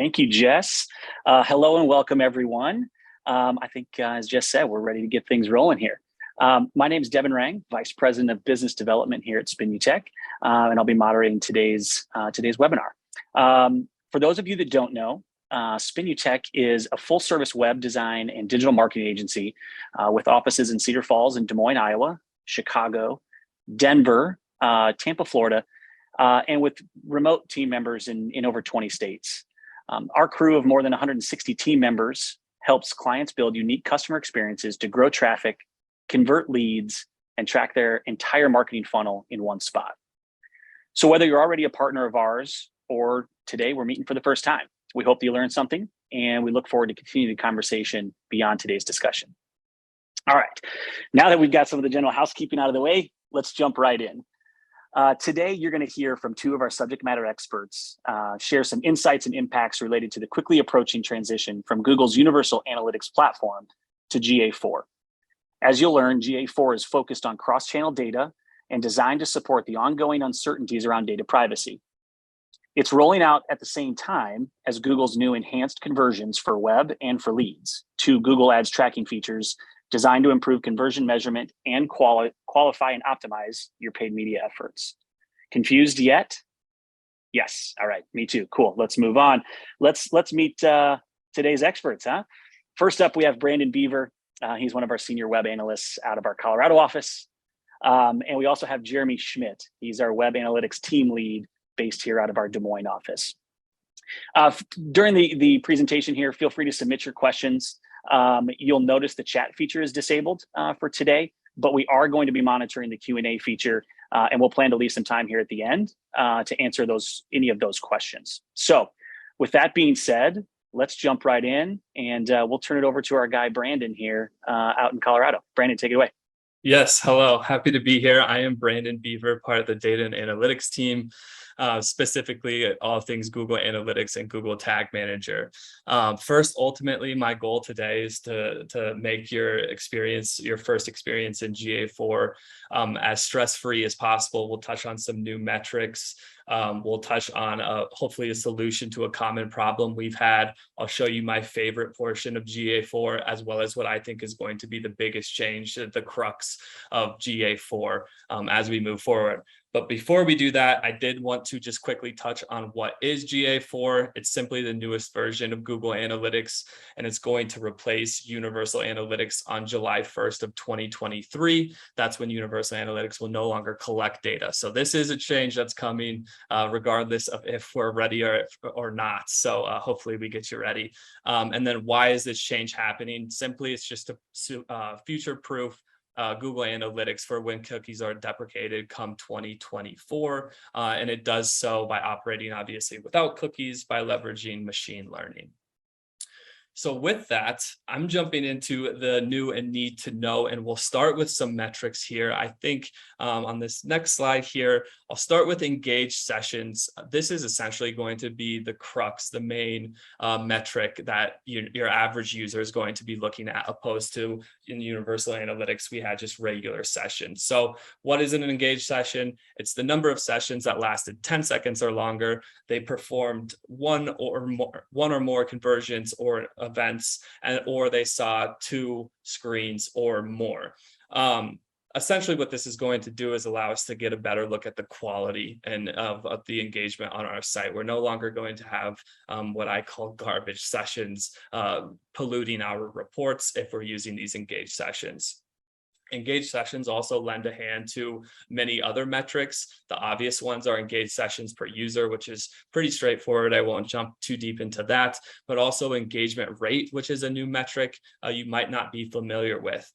Thank you, Jess. Hello and welcome, everyone. I think, as Jess said, we're ready to get things rolling here. My name is Devin Rang, Vice President of Business Development here at SpinUtech, and I'll be moderating today's webinar. For those of you that don't know, SpinUtech is a full-service web design and digital marketing agency with offices in Cedar Falls and Des Moines, Iowa, Chicago, Denver, Tampa, Florida, and with remote team members in over 20 states. Our crew of more than 160 team members helps clients build unique customer experiences to grow traffic, convert leads, and track their entire marketing funnel in one spot. So whether you're already a partner of ours or today we're meeting for the first time, we hope that you learned something, and we look forward to continuing the conversation beyond today's discussion. All right, now that we've got some of the general housekeeping out of the way, let's jump right in. Today, you're going to hear from two of our subject matter experts, share some insights and impacts related to the quickly approaching transition from Google's Universal Analytics platform to GA4. As you'll learn, GA4 is focused on cross-channel data and designed to support the ongoing uncertainties around data privacy. It's rolling out at the same time as Google's new enhanced conversions for web and for leads, two Google Ads tracking features designed to improve conversion measurement and qualify and optimize your paid media efforts. Confused yet? Yes. All right. Me too. Cool. Let's move on. Let's meet today's experts. First up, we have Brandon Beaver. He's one of our senior web analysts out of our Colorado office. And we also have Jeremy Schmidt. He's our web analytics team lead based here out of our Des Moines office. During the presentation here, feel free to submit your questions. You'll notice the chat feature is disabled for today, but we are going to be monitoring the Q&A feature, and we'll plan to leave some time here at the end to answer any of those questions. So with that being said, let's jump right in, and we'll turn it over to our guy, Brandon, here out in Colorado. Brandon, take it away. Yes, hello. Happy to be here. I am Brandon Beaver, part of the data and analytics team, specifically at all things Google Analytics and Google Tag Manager. First, ultimately, my goal today is to make your first experience in GA4 as stress-free as possible. We'll touch on some new metrics. We'll touch on hopefully a solution to a common problem we've had. I'll show you my favorite portion of GA4, as well as what I think is going to be the biggest change, the crux of GA4 as we move forward. But before we do that, I did want to just quickly touch on what is GA4. It's simply the newest version of Google Analytics, and it's going to replace Universal Analytics on July 1st of 2023. That's when Universal Analytics will no longer collect data. So this is a change that's coming regardless of if we're ready or not. So hopefully we get you ready. And then why is this change happening? Simply, it's just to future-proof Google Analytics for when cookies are deprecated come 2024. And it does so by operating, obviously, without cookies by leveraging machine learning. So with that, I'm jumping into the new and need to know, and we'll start with some metrics here. I think on this next slide here, I'll start with engaged sessions. This is essentially going to be the crux, the main metric that your average user is going to be looking at, opposed to in Universal Analytics, we had just regular sessions. So what is an engaged session? It's the number of sessions that lasted 10 seconds or longer. They performed one or more conversions or events, or they saw 2 screens or more. Essentially, what this is going to do is allow us to get a better look at the quality and of the engagement on our site. We're no longer going to have what I call garbage sessions polluting our reports if we're using these engaged sessions. Engaged sessions also lend a hand to many other metrics. The obvious ones are engaged sessions per user, which is pretty straightforward. I won't jump too deep into that, but also engagement rate, which is a new metric you might not be familiar with.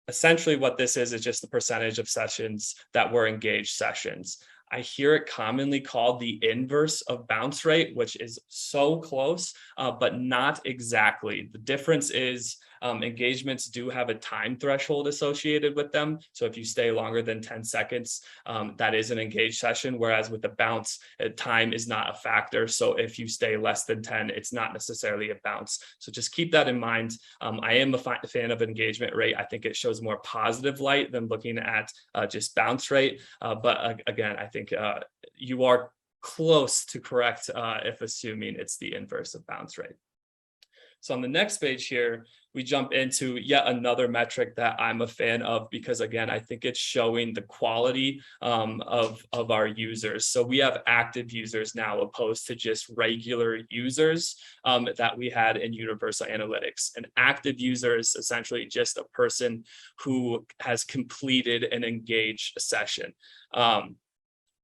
Essentially, what this is just the percentage of sessions that were engaged sessions. I hear it commonly called the inverse of bounce rate, which is so close, but not exactly. The difference is engagements do have a time threshold associated with them. So if you stay longer than 10 seconds, that is an engaged session, whereas with the bounce, time is not a factor. So if you stay less than 10, it's not necessarily a bounce. So just keep that in mind. I am a fan of engagement rate. I think it shows more positive light than looking at just bounce rate. But again, I think you are close to correct if assuming it's the inverse of bounce rate. So on the next page here, we jump into yet another metric that I'm a fan of because, again, I think it's showing the quality of our users. So we have active users now opposed to just regular users that we had in Universal Analytics. An active user is essentially just a person who has completed an engaged session.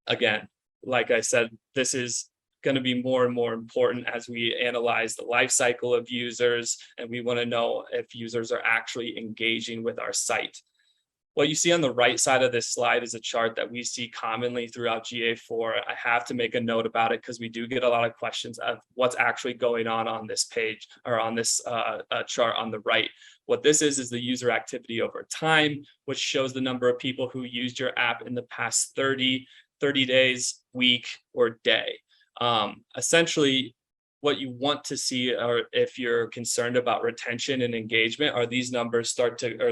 Again, like I said, this is going to be more and more important as we analyze the life cycle of users, and we want to know if users are actually engaging with our site. What you see on the right side of this slide is a chart that we see commonly throughout GA4. I have to make a note about it because we do get a lot of questions of what's actually going on this page or on this chart on the right. What this is the user activity over time, which shows the number of people who used your app in the past 30 days, week, or day. Essentially, what you want to see, or if you're concerned about retention and engagement, are these numbers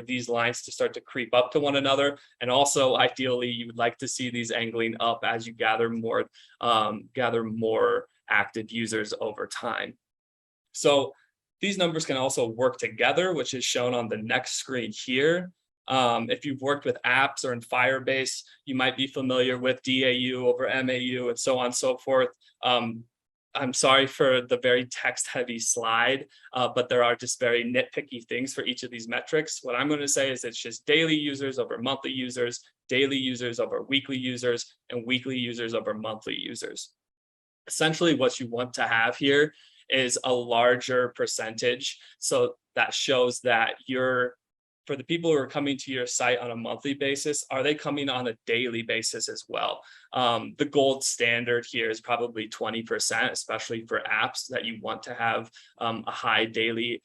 these lines to start to creep up to one another. And also, ideally, you would like to see these angling up as you gather more active users over time. So these numbers can also work together, which is shown on the next screen here. If you've worked with apps or in Firebase, you might be familiar with DAU over MAU and so on and so forth. I'm sorry for the very text-heavy slide, but there are just very nitpicky things for each of these metrics. What I'm going to say is it's just daily users over monthly users, daily users over weekly users, and weekly users over monthly users. Essentially, what you want to have here is a larger percentage. So that shows that for the people who are coming to your site on a monthly basis, are they coming on a daily basis as well? The gold standard here is probably 20%, especially for apps that you want to have a high daily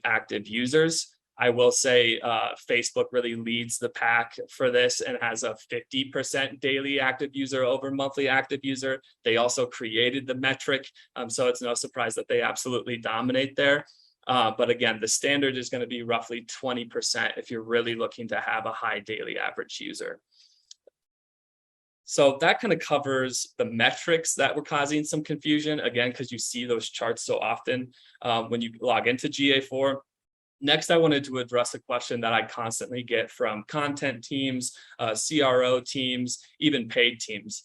active users. I will say Facebook really leads the pack for this and has a 50% daily active user over monthly active user. They also created the metric, so it's no surprise that they absolutely dominate there. But again, the standard is going to be roughly 20% if you're really looking to have a high daily average user. So that kind of covers the metrics that were causing some confusion, again, because you see those charts so often when you log into GA4. Next, I wanted to address a question that I constantly get from content teams, CRO teams, even paid teams.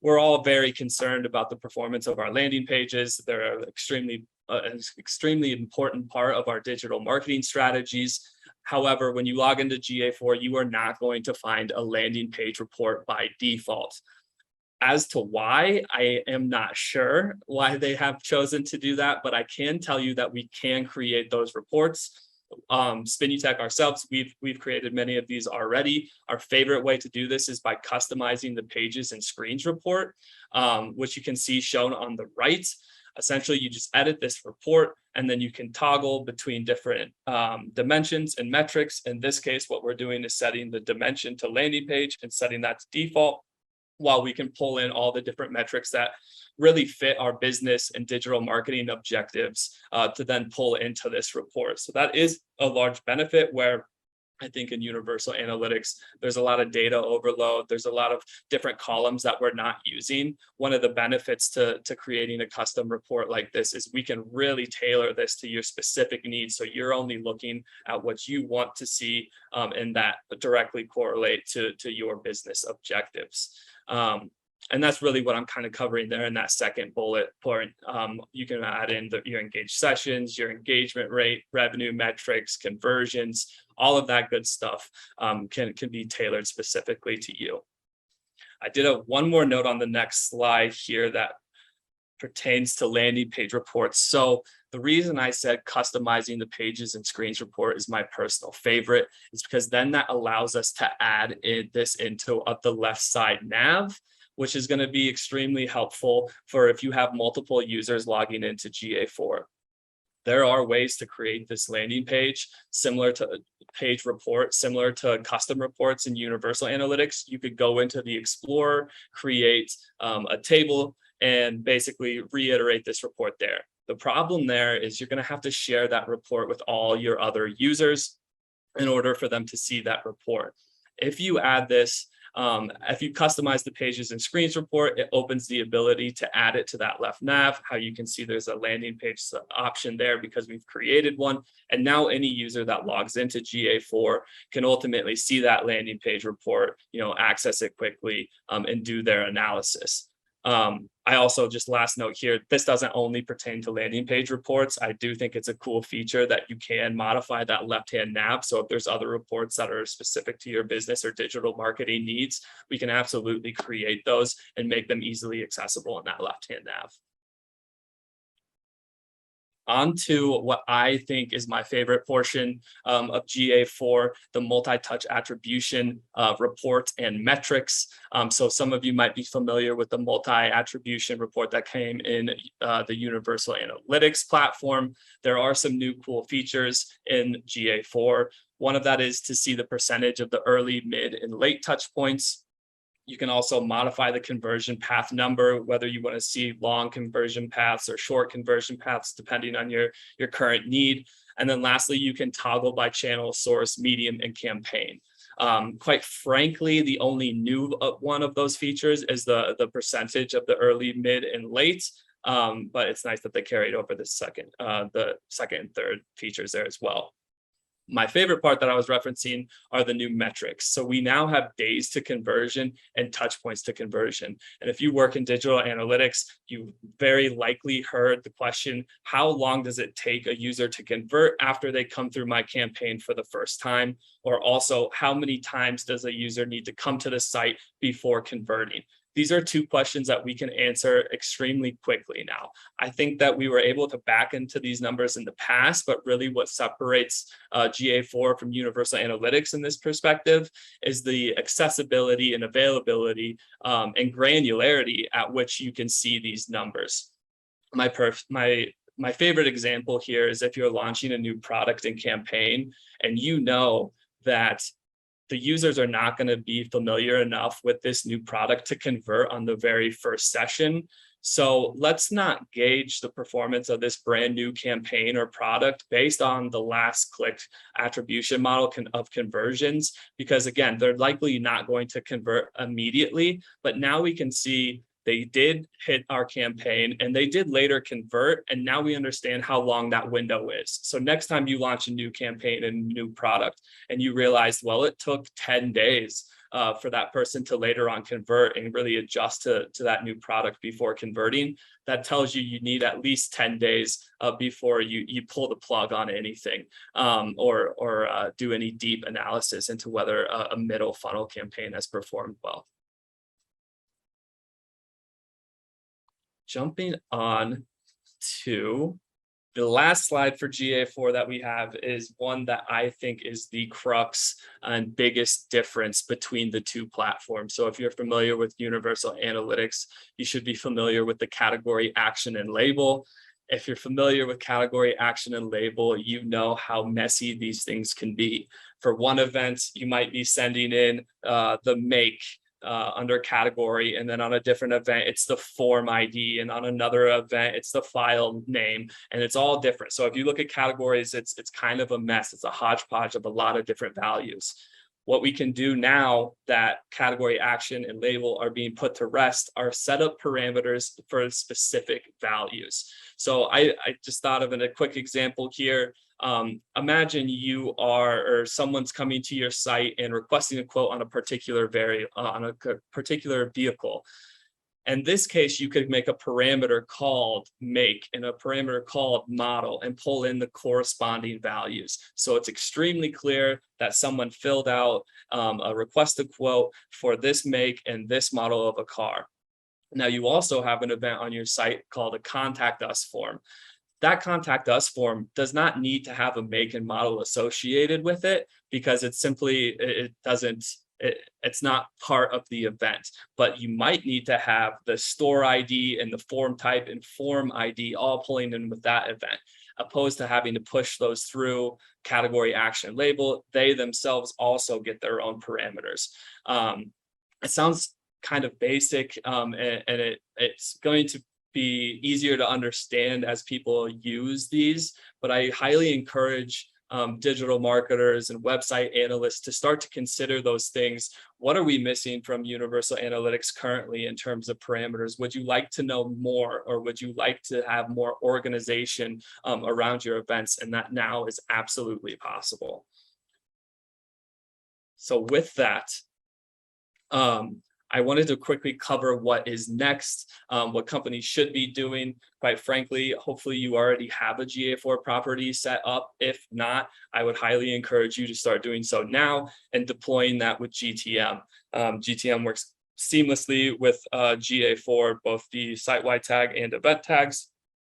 We're all very concerned about the performance of our landing pages. They're an extremely important part of our digital marketing strategies. However, when you log into GA4, you are not going to find a landing page report by default. As to why, I am not sure why they have chosen to do that, but I can tell you that we can create those reports. SpinuTech ourselves, we've created many of these already. Our favorite way to do this is by customizing the pages and screens report, which you can see shown on the right. Essentially, you just edit this report, and then you can toggle between different dimensions and metrics. In this case, what we're doing is setting the dimension to landing page and setting that to default, while we can pull in all the different metrics that really fit our business and digital marketing objectives to then pull into this report. So that is a large benefit, where I think in Universal Analytics, there's a lot of data overload. There's a lot of different columns that we're not using. One of the benefits to creating a custom report like this is we can really tailor this to your specific needs. So you're only looking at what you want to see, and that directly correlate to your business objectives. And that's really what I'm kind of covering there in that second bullet point. You can add in your engaged sessions, your engagement rate, revenue metrics, conversions, all of that good stuff can be tailored specifically to you. I did have one more note on the next slide here that pertains to landing page reports. So the reason I said customizing the pages and screens report is my personal favorite is because then that allows us to add this into the left side nav, which is going to be extremely helpful for if you have multiple users logging into GA4. There are ways to create this landing page similar to page report, similar to custom reports in Universal Analytics. You could go into the Explorer, create a table, and basically reiterate this report there. The problem there is you're going to have to share that report with all your other users in order for them to see that report. If you add this If you customize the pages and screens report, it opens the ability to add it to that left nav. How you can see there's a landing page option there because we've created one. And now any user that logs into GA4 can ultimately see that landing page report, access it quickly and do their analysis. I also, just last note here, this doesn't only pertain to landing page reports. I do think it's a cool feature that you can modify that left-hand nav. So if there's other reports that are specific to your business or digital marketing needs, we can absolutely create those and make them easily accessible in that left-hand nav. On to what I think is my favorite portion of GA4, the multi-touch attribution report and metrics. So some of you might be familiar with the multi-attribution report that came in the Universal Analytics platform. There are some new cool features in GA4. One of that is to see the percentage of the early, mid, and late touch points. You can also modify the conversion path number, whether you want to see long conversion paths or short conversion paths, depending on your current need. And then lastly, you can toggle by channel, source, medium, and campaign. Quite frankly, the only new one of those features is the percentage of the early, mid, and late. But it's nice that they carried over the second and third features there as well. My favorite part that I was referencing are the new metrics. So we now have days to conversion and touch points to conversion. And if you work in digital analytics, you very likely heard the question, how long does it take a user to convert after they come through my campaign for the first time? Or also, how many times does a user need to come to the site before converting? These are two questions that we can answer extremely quickly now. I think that we were able to back into these numbers in the past, but really what separates GA4 from Universal Analytics in this perspective is the accessibility and availability and granularity at which you can see these numbers. My favorite example here is if you're launching a new product and campaign and you know that the users are not going to be familiar enough with this new product to convert on the very first session. So let's not gauge the performance of this brand new campaign or product based on the last click attribution model of conversions, because again, they're likely not going to convert immediately, but now we can see they did hit our campaign and they did later convert. And now we understand how long that window is. So next time you launch a new campaign and new product and you realize, well, it took 10 days for that person to later on convert and really adjust to that new product before converting, that tells you you need at least 10 days before you pull the plug on anything or do any deep analysis into whether a middle funnel campaign has performed well. Jumping on to the last slide for GA4 that we have is one that I think is the crux and biggest difference between the two platforms. So if you're familiar with Universal Analytics, you should be familiar with the category action and label. If you're familiar with category action and label, you know how messy these things can be. For one event, you might be sending in the make under category, and then on a different event it's the form ID, and on another event it's the file name, and it's all different. So if you look at categories, it's kind of a mess. It's a hodgepodge of a lot of different values. What we can do now that category action and label are being put to rest are set up parameters for specific values. So I just thought of a quick example here. Imagine you are, or someone's coming to your site and requesting a quote on a particular vehicle. In this case, you could make a parameter called make and a parameter called model and pull in the corresponding values. So it's extremely clear that someone filled out a request a quote for this make and this model of a car. Now you also have an event on your site called a contact us form. That contact us form does not need to have a make and model associated with it because it's not part of the event, but you might need to have the store ID and the form type and form ID all pulling in with that event, opposed to having to push those through category action label. They themselves also get their own parameters. It sounds kind of basic, and it's going to be easier to understand as people use these, but I highly encourage digital marketers and website analysts to start to consider those things. What are we missing from universal analytics currently in terms of parameters? Would you like to know more, or would you like to have more organization around your events? And that now is absolutely possible. So with that, I wanted to quickly cover what is next, what companies should be doing. Quite frankly, hopefully you already have a GA4 property set up. If not, I would highly encourage you to start doing so now and deploying that with GTM. GTM works seamlessly with GA4, both the site-wide tag and event tags.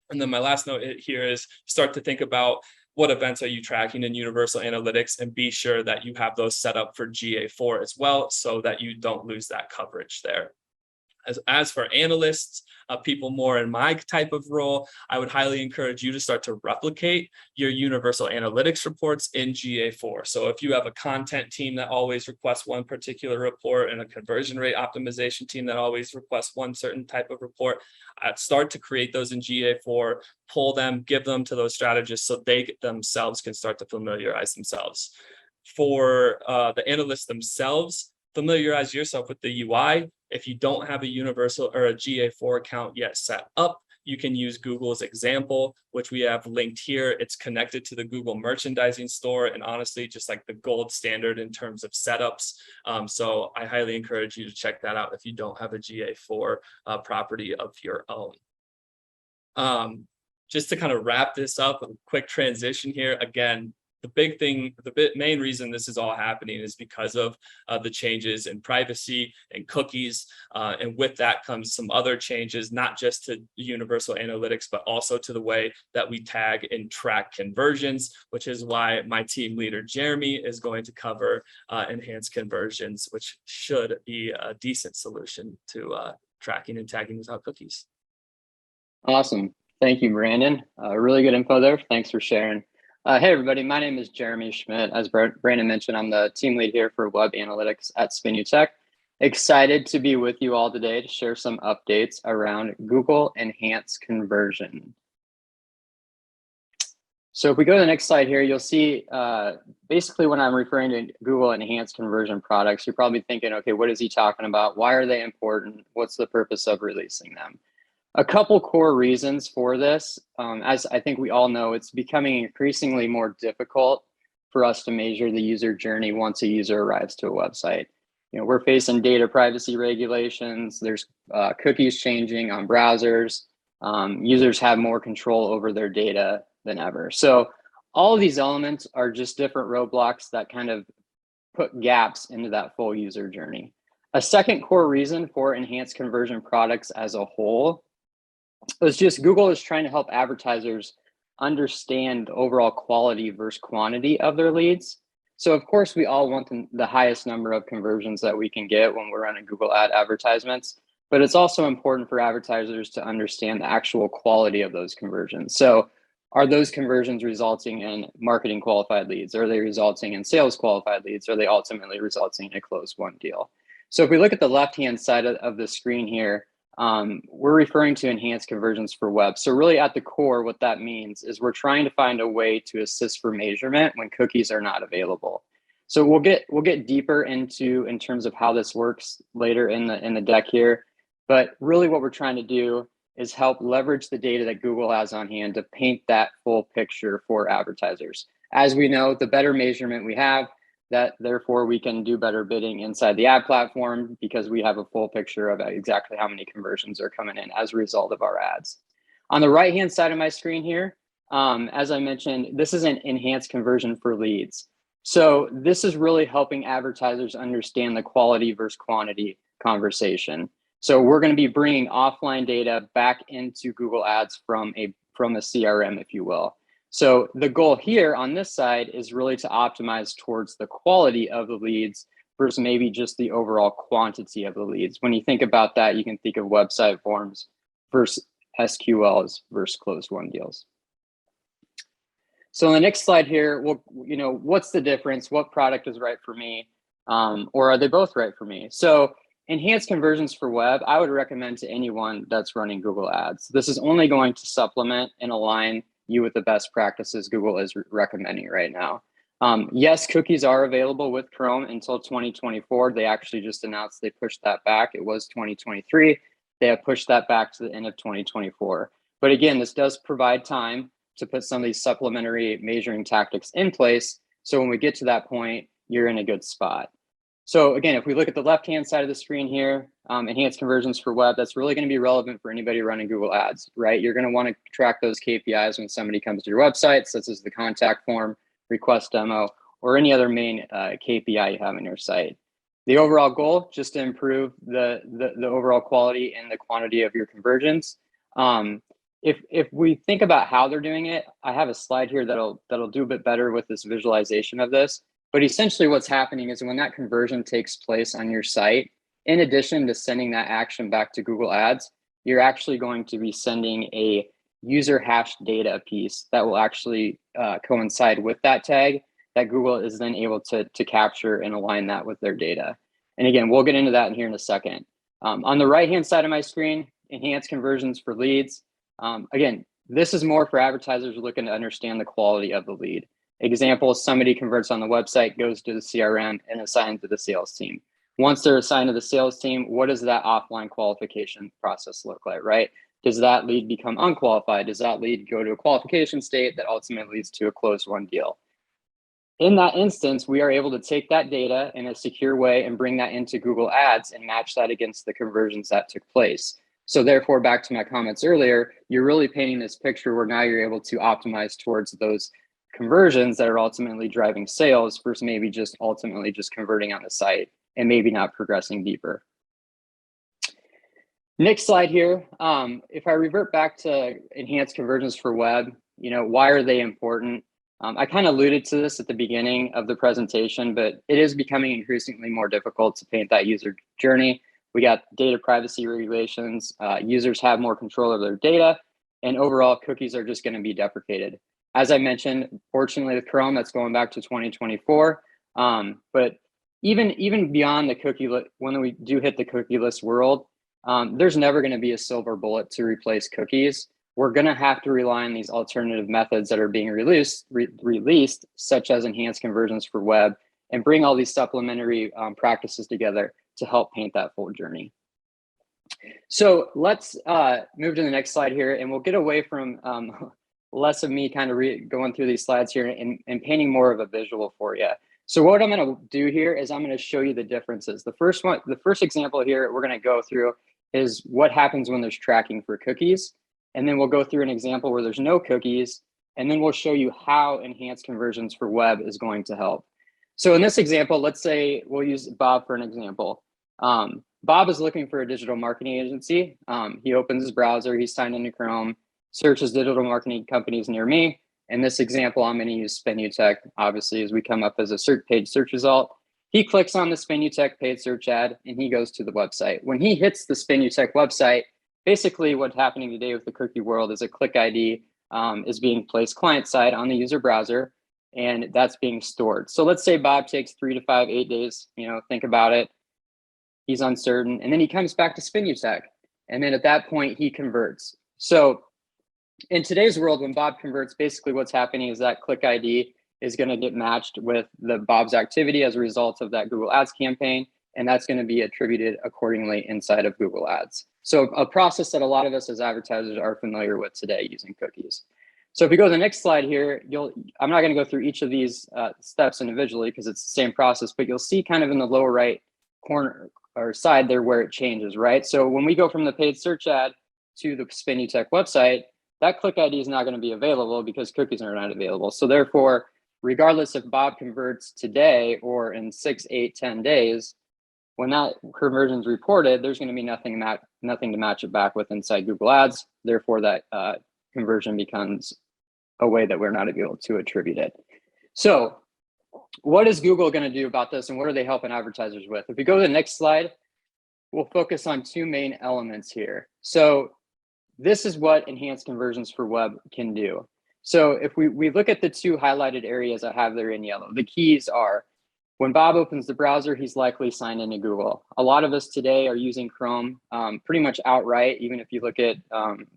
And then my last note here is start to think about what events are you tracking in Universal Analytics, and be sure that you have those set up for GA4 as well, so that you don't lose that coverage there. As for analysts, people more in my type of role, I would highly encourage you to start to replicate your Universal Analytics reports in GA4. So if you have a content team that always requests one particular report and a conversion rate optimization team that always requests one certain type of report, start to create those in GA4, pull them, give them to those strategists so they themselves can start to familiarize themselves. For the analysts themselves, familiarize yourself with the UI. If you don't have a universal or a GA4 account yet set up, you can use Google's example, which we have linked here. It's connected to the Google merchandising store, and honestly, just like the gold standard in terms of setups. So I highly encourage you to check that out if you don't have a GA4 property of your own. Just to kind of wrap this up, a quick transition here. Again, the big thing, main reason this is all happening is because of the changes in privacy and cookies. And with that comes some other changes, not just to universal analytics, but also to the way that we tag and track conversions, which is why my team leader, Jeremy, is going to cover enhanced conversions, which should be a decent solution to tracking and tagging without cookies. Awesome. Thank you, Brandon. Really good info there. Thanks for sharing. Hey, everybody. My name is Jeremy Schmidt. As Brandon mentioned, I'm the team lead here for web analytics at SpinuTech. Excited to be with you all today to share some updates around Google Enhanced Conversion. So if we go to the next slide here, you'll see basically when I'm referring to Google Enhanced Conversion products, you're probably thinking, okay, what is he talking about? Why are they important? What's the purpose of releasing them? A couple core reasons for this. As I think we all know, it's becoming increasingly more difficult for us to measure the user journey once a user arrives to a website. You know, we're facing data privacy regulations. There's cookies changing on browsers. Users have more control over their data than ever. So all of these elements are just different roadblocks that kind of put gaps into that full user journey. A second core reason for enhanced conversion products as a whole is just Google is trying to help advertisers understand the overall quality versus quantity of their leads. So of course, we all want the highest number of conversions that we can get when we're running Google ad advertisements, but it's also important for advertisers to understand the actual quality of those conversions. So are those conversions resulting in marketing qualified leads? Are they resulting in sales qualified leads? Are they ultimately resulting in a closed won deal? So if we look at the left-hand side of the screen here, we're referring to enhanced conversions for web. So really at the core, what that means is we're trying to find a way to assist for measurement when cookies are not available. So we'll get deeper in terms of how this works later in the deck here. But really what we're trying to do is help leverage the data that Google has on hand to paint that full picture for advertisers. As we know, the better measurement we have, that therefore we can do better bidding inside the ad platform because we have a full picture of exactly how many conversions are coming in as a result of our ads. On the right-hand side of my screen here, as I mentioned, this is an enhanced conversion for leads. So this is really helping advertisers understand the quality versus quantity conversation. So we're going to be bringing offline data back into Google Ads from a CRM, if you will. So the goal here on this side is really to optimize towards the quality of the leads versus maybe just the overall quantity of the leads. When you think about that, you can think of website forms versus SQLs versus closed won deals. So on the next slide here, what's the difference? What product is right for me? Or are they both right for me? So enhanced conversions for web, I would recommend to anyone that's running Google Ads. This is only going to supplement and align you with the best practices Google is recommending right now. Yes, cookies are available with Chrome until 2024. They actually just announced they pushed that back. It was 2023. They have pushed that back to the end of 2024. But again, this does provide time to put some of these supplementary measuring tactics in place. So when we get to that point, you're in a good spot. So again, if we look at the left-hand side of the screen here, enhanced conversions for web, that's really going to be relevant for anybody running Google Ads, right? You're going to want to track those KPIs when somebody comes to your website, such as the contact form, request demo, or any other main KPI you have on your site. The overall goal, just to improve the overall quality and the quantity of your conversions. If we think about how they're doing it, I have a slide here that'll do a bit better with this visualization of this. But essentially what's happening is when that conversion takes place on your site, in addition to sending that action back to Google Ads, you're actually going to be sending a user hash data piece that will actually coincide with that tag that Google is then able to capture and align that with their data. And again, we'll get into that here in a second. On the right-hand side of my screen, enhanced conversions for leads. Again, this is more for advertisers looking to understand the quality of the lead. Example, somebody converts on the website, goes to the CRM and assigned to the sales team. Once they're assigned to the sales team, what does that offline qualification process look like, right? Does that lead become unqualified? Does that lead go to a qualification state that ultimately leads to a closed won deal? In that instance, we are able to take that data in a secure way and bring that into Google Ads and match that against the conversions that took place. So therefore, back to my comments earlier, you're really painting this picture where now you're able to optimize towards those conversions that are ultimately driving sales versus maybe just ultimately just converting on the site and maybe not progressing deeper. Next slide here. If I revert back to enhanced conversions for web, why are they important? I kind of alluded to this at the beginning of the presentation, but it is becoming increasingly more difficult to paint that user journey. We got data privacy regulations, users have more control of their data, and overall cookies are just going to be deprecated. As I mentioned, fortunately with Chrome, that's going back to 2024. But even beyond the cookie, when we do hit the cookieless world, there's never going to be a silver bullet to replace cookies. We're going to have to rely on these alternative methods that are being released, such as enhanced conversions for web, and bring all these supplementary practices together to help paint that full journey. So let's move to the next slide here, and we'll get away from less of me kind of going through these slides here and painting more of a visual for you. So what I'm going to do here is I'm going to show you the differences. The first example here we're going to go through is what happens when there's tracking for cookies. And then we'll go through an example where there's no cookies. And then we'll show you how enhanced conversions for web is going to help. So in this example, let's say we'll use Bob for an example. Bob is looking for a digital marketing agency. He opens his browser, he's signed into Chrome, searches digital marketing companies near me. In this example, I'm going to use SpenUtech, obviously, as we come up as a paid search result. He clicks on the SpenUtech paid search ad, and he goes to the website. When he hits the SpenUtech website, basically what's happening today with the cookie world is a click ID is being placed client-side on the user browser, and that's being stored. So let's say Bob takes 3 to 5, 8 days, think about it. He's uncertain, and then he comes back to SpenUtech, and then at that point, he converts. So in today's world, when Bob converts, basically what's happening is that click ID is going to get matched with the Bob's activity as a result of that Google Ads campaign, and that's going to be attributed accordingly inside of Google Ads. So a process that a lot of us as advertisers are familiar with today using cookies. So if we go to the next slide here, I'm not going to go through each of these steps individually because it's the same process, but you'll see kind of in the lower right corner or side there where it changes, right? So when we go from the paid search ad to the SpenUtech website, that click ID is not going to be available because cookies are not available. So therefore, regardless if Bob converts today or in 6, 8, 10 days, when that conversion is reported, there's going to be nothing to match it back with inside Google Ads. Therefore, that conversion becomes a way that we're not able to attribute it. So what is Google going to do about this, and what are they helping advertisers with? If we go to the next slide, we'll focus on 2 main elements here. So this is what enhanced conversions for web can do. So if we look at the 2 highlighted areas I have there in yellow, the keys are when Bob opens the browser, he's likely signed into Google. A lot of us today are using Chrome pretty much outright, even if you look at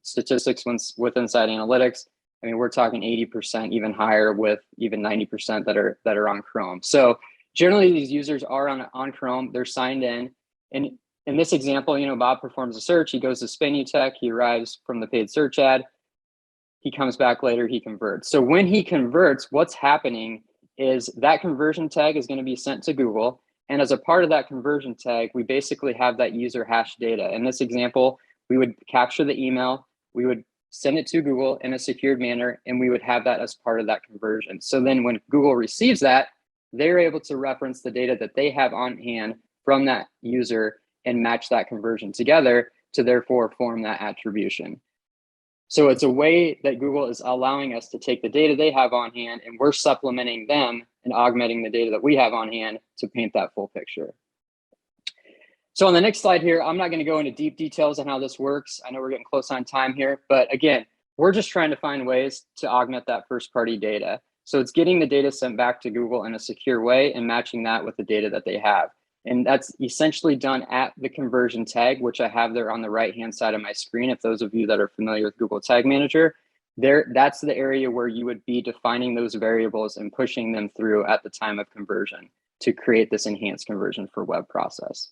statistics with Inside Analytics. I mean, we're talking 80%, even higher, with even 90% that are on Chrome. So generally, these users are on Chrome. They're signed in. And in this example, you know, Bob performs a search. He goes to SpinUtech. He arrives from the paid search ad. He comes back later. He converts. So when he converts, what's happening is that conversion tag is going to be sent to Google. And as a part of that conversion tag, we basically have that user hash data. In this example, we would capture the email. We would send it to Google in a secured manner, and we would have that as part of that conversion. So then when Google receives that, they're able to reference the data that they have on hand from that user and match that conversion together to therefore form that attribution. So it's a way that Google is allowing us to take the data they have on hand, and we're supplementing them and augmenting the data that we have on hand to paint that full picture. So on the next slide here, I'm not going to go into deep details on how this works. I know we're getting close on time here, but again, we're just trying to find ways to augment that first party data. So it's getting the data sent back to Google in a secure way and matching that with the data that they have. And that's essentially done at the conversion tag, which I have there on the right-hand side of my screen. If those of you that are familiar with Google Tag Manager, that's the area where you would be defining those variables and pushing them through at the time of conversion to create this enhanced conversion for web process.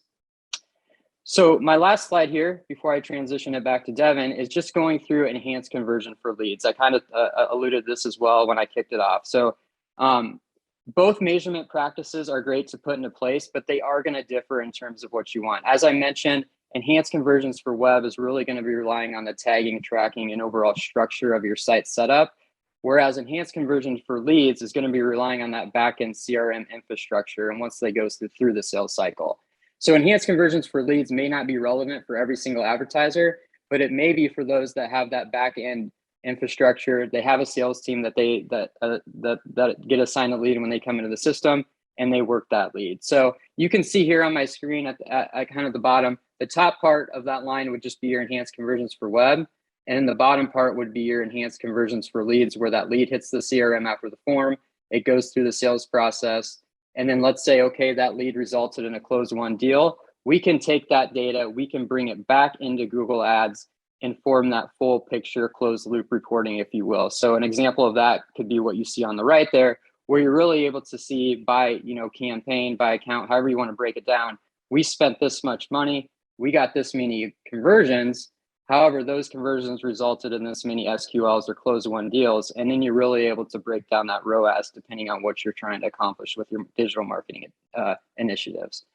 So my last slide here, before I transition it back to Devin, is just going through enhanced conversion for leads. I kind of alluded to this as well when I kicked it off. So both measurement practices are great to put into place, but they are going to differ in terms of what you want. As I mentioned, enhanced conversions for web is really going to be relying on the tagging, tracking, and overall structure of your site setup, whereas enhanced conversions for leads is going to be relying on that backend CRM infrastructure and once they go through the sales cycle. So enhanced conversions for leads may not be relevant for every single advertiser, but it may be for those that have that back-end infrastructure. They have a sales team that get assigned a lead when they come into the system, and they work that lead. So you can see here on my screen at kind of the bottom, the top part of that line would just be your enhanced conversions for web, and in the bottom part would be your enhanced conversions for leads, where that lead hits the CRM after the form, it goes through the sales process. And then let's say, okay, that lead resulted in a closed won deal. We can take that data, we can bring it back into Google Ads and form that full picture closed loop reporting, if you will. So an example of that could be what you see on the right there, where you're really able to see by campaign, by account, however you want to break it down. We spent this much money, we got this many conversions. However, those conversions resulted in this many SQLs or closed won deals, and then you're really able to break down that ROAS depending on what you're trying to accomplish with your digital marketing initiatives.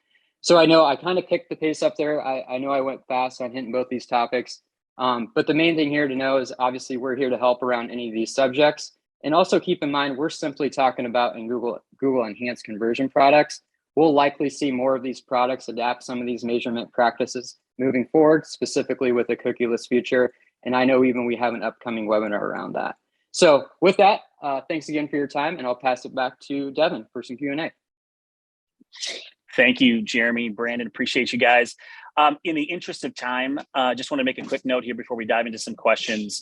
So I know I kind of picked the pace up there. I know I went fast on hitting both these topics, but the main thing here to know is obviously we're here to help around any of these subjects. And also keep in mind, we're simply talking about in Google enhanced conversion products. We'll likely see more of these products adapt some of these measurement practices moving forward, specifically with the cookieless future. And I know even we have an upcoming webinar around that. So with that, thanks again for your time, and I'll pass it back to Devin for some Q&A. Thank you, Jeremy, Brandon, appreciate you guys. In the interest of time, just want to make a quick note here before we dive into some questions.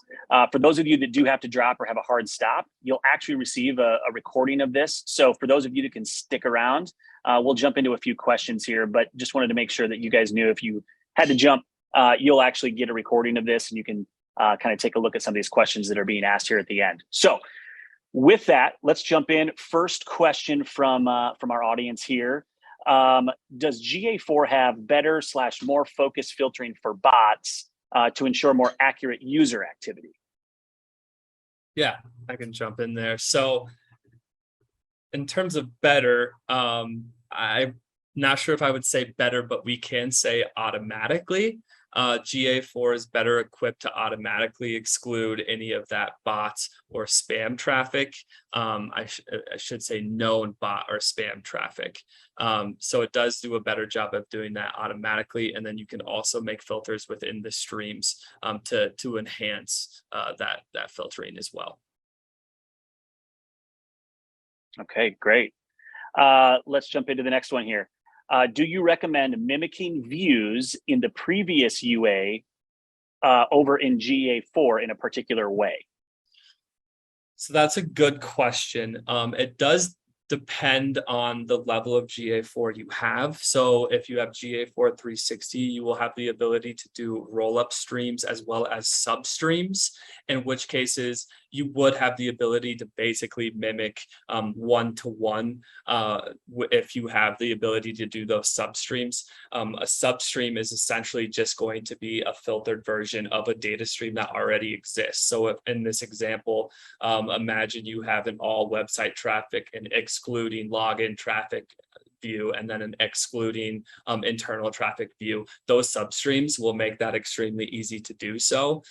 For those of you that do have to drop or have a hard stop, you'll actually receive a recording of this. So for those of you that can stick around, we'll jump into a few questions here, but just wanted to make sure that you guys knew if you had to jump, you'll actually get a recording of this and you can kind of take a look at some of these questions that are being asked here at the end. So with that, let's jump in. First question from our audience here. Does GA4 have better / more focused filtering for bots to ensure more accurate user activity? Yeah, I can jump in there. So in terms of better, I'm not sure if I would say better, but we can say automatically. GA4 is better equipped to automatically exclude any of that bot or spam traffic. I should say known bot or spam traffic. So it does do a better job of doing that automatically. And then you can also make filters within the streams to enhance that filtering as well. Okay, great. Let's jump into the next one here. Do you recommend mimicking views in the previous UA over in GA4 in a particular way? So that's a good question. It does depend on the level of GA4 you have. So if you have GA4 360, you will have the ability to do roll-up streams as well as sub-streams, in which cases you would have the ability to basically mimic one-to-one if you have the ability to do those substreams. A substream is essentially just going to be a filtered version of a data stream that already exists. So if in this example, imagine you have an all website traffic and excluding login traffic view, and then an excluding internal traffic view. Those substreams will make that extremely easy to do so.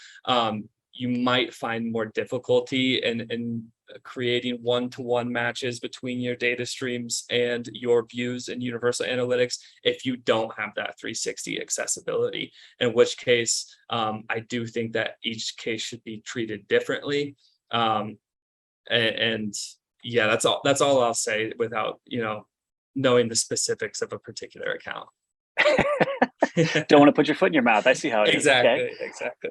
You might find more difficulty in creating one-to-one matches between your data streams and your views in Universal Analytics if you don't have that 360 accessibility, in which case I do think that each case should be treated differently. And yeah, that's all I'll say without, knowing the specifics of a particular account. Don't want to put your foot in your mouth. I see how it is. Okay. Exactly.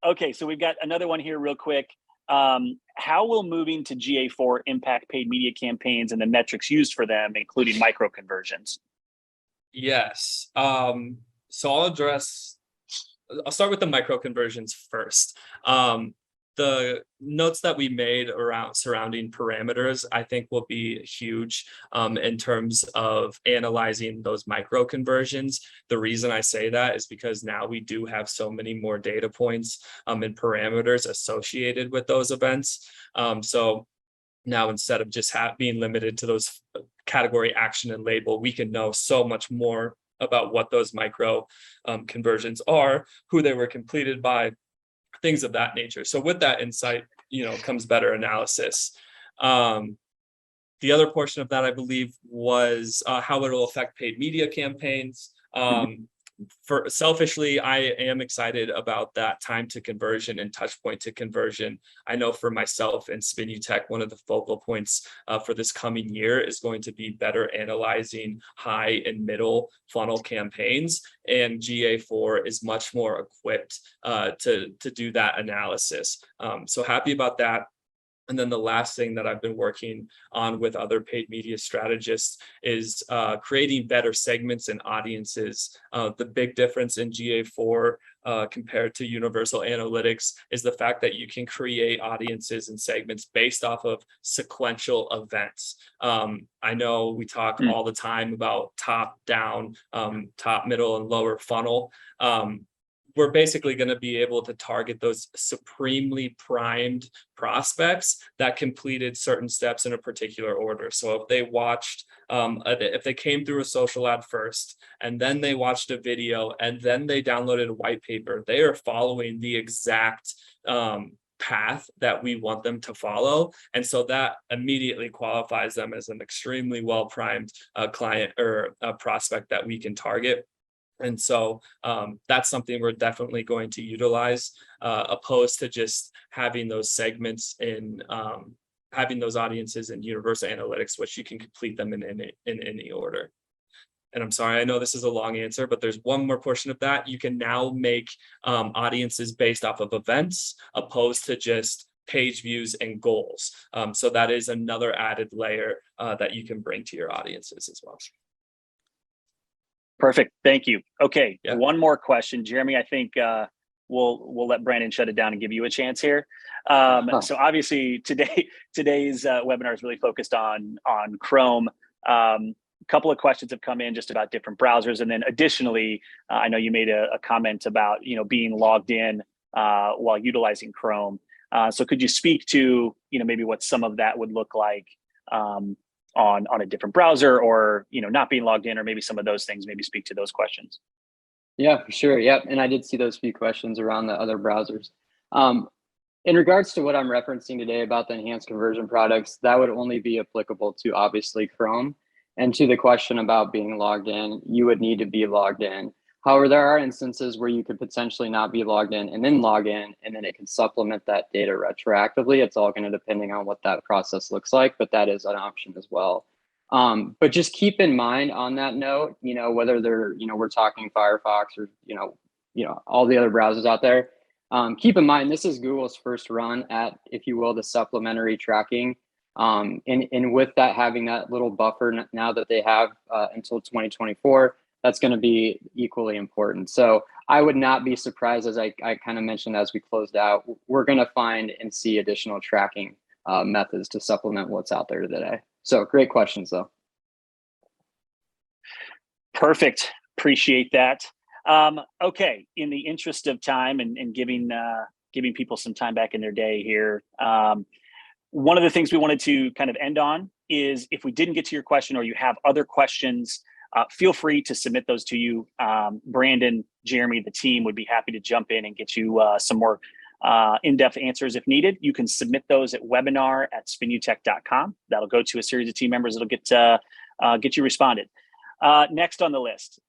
Okay, so we've got another one here real quick. How will moving to GA4 impact paid media campaigns and the metrics used for them, including micro conversions? Yes. So I'll start with the micro conversions first. The notes that we made around surrounding parameters, I think, will be huge in terms of analyzing those micro conversions. The reason I say that is because now we do have so many more data points and parameters associated with those events. So now, instead of just being limited to those category, action, and label, we can know so much more about what those micro conversions are, who they were completed by, things of that nature. So with that insight, comes better analysis. The other portion of that, I believe, was how it will affect paid media campaigns. For selfishly, I am excited about that time to conversion and touch point to conversion. I know for myself and SpinUtech, one of the focal points for this coming year is going to be better analyzing high and middle funnel campaigns, and GA4 is much more equipped to do that analysis. So happy about that. And then the last thing that I've been working on with other paid media strategists is creating better segments and audiences. The big difference in GA4 compared to Universal Analytics is the fact that you can create audiences and segments based off of sequential events. I know we talk all the time about top down, top, middle, and lower funnel. We're basically going to be able to target those supremely primed prospects that completed certain steps in a particular order. So if they watched, if they came through a social ad first, and then they watched a video, and then they downloaded a white paper, they are following the exact path that we want them to follow. And so that immediately qualifies them as an extremely well-primed client or a prospect that we can target. And so that's something we're definitely going to utilize, opposed to just having those segments in having those audiences in Universal Analytics, which you can complete them in any order. And I'm sorry, I know this is a long answer, but there's one more portion of that. You can now make audiences based off of events, opposed to just page views and goals. So that is another added layer that you can bring to your audiences as well. Perfect. Thank you. Okay. Yeah. One more question, Jeremy. I think we'll let Brandon shut it down and give you a chance here. So obviously today's webinar is really focused on Chrome. A couple of questions have come in just about different browsers, and then additionally, I know you made a comment about being logged in while utilizing Chrome. So could you speak to maybe what some of that would look like on a different browser, or not being logged in, or maybe some of those things? Maybe speak to those questions. Yeah, for sure. Yep. And I did see those few questions around the other browsers. In regards to what I'm referencing today about the enhanced conversion products, that would only be applicable to obviously Chrome. And to the question about being logged in, you would need to be logged in. However, there are instances where you could potentially not be logged in and then log in, and then it can supplement that data retroactively. It's all going to depending on what that process looks like, but that is an option as well. But just keep in mind on that note, whether they're, we're talking Firefox or, all the other browsers out there, keep in mind, this is Google's first run at, if you will, the supplementary tracking. And with that, having that little buffer now that they have until 2024, that's going to be equally important. So I would not be surprised, as I kind of mentioned as we closed out, we're going to find and see additional tracking methods to supplement what's out there today. So great questions, though. Perfect. Appreciate that. Okay, in the interest of time and giving people some time back in their day here, one of the things we wanted to kind of end on is, if we didn't get to your question or you have other questions, feel free to submit those to you. Brandon, Jeremy, the team would be happy to jump in and get you some more in-depth answers if needed. You can submit those at webinar@spinutech.com. That'll go to a series of team members. It'll get you responded. Next on the list,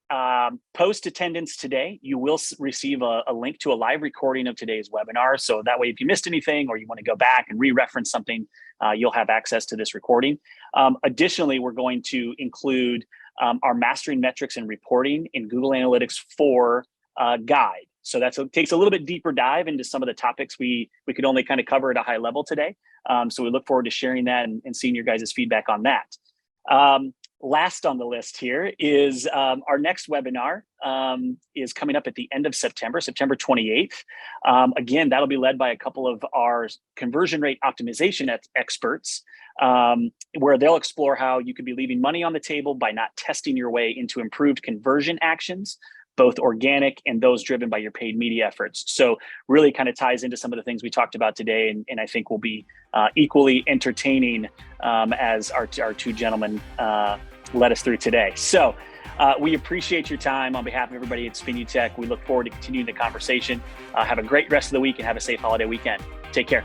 post attendance today, you will receive a link to a live recording of today's webinar. So that way, if you missed anything or you want to go back and re-reference something, you'll have access to this recording. Additionally, we're going to include our Mastering Metrics and Reporting in Google Analytics 4 guide. So takes a little bit deeper dive into some of the topics we could only kind of cover at a high level today. So we look forward to sharing that and seeing your guys' feedback on that. Last on the list here is our next webinar is coming up at the end of September 28th. Again, that'll be led by a couple of our conversion rate optimization experts, where they'll explore how you could be leaving money on the table by not testing your way into improved conversion actions, both organic and those driven by your paid media efforts. So really kind of ties into some of the things we talked about today, and I think will be equally entertaining as our two gentlemen led us through today. So we appreciate your time. On behalf of everybody at SpinUtech, we look forward to continuing the conversation. Have a great rest of the week and have a safe holiday weekend. Take care.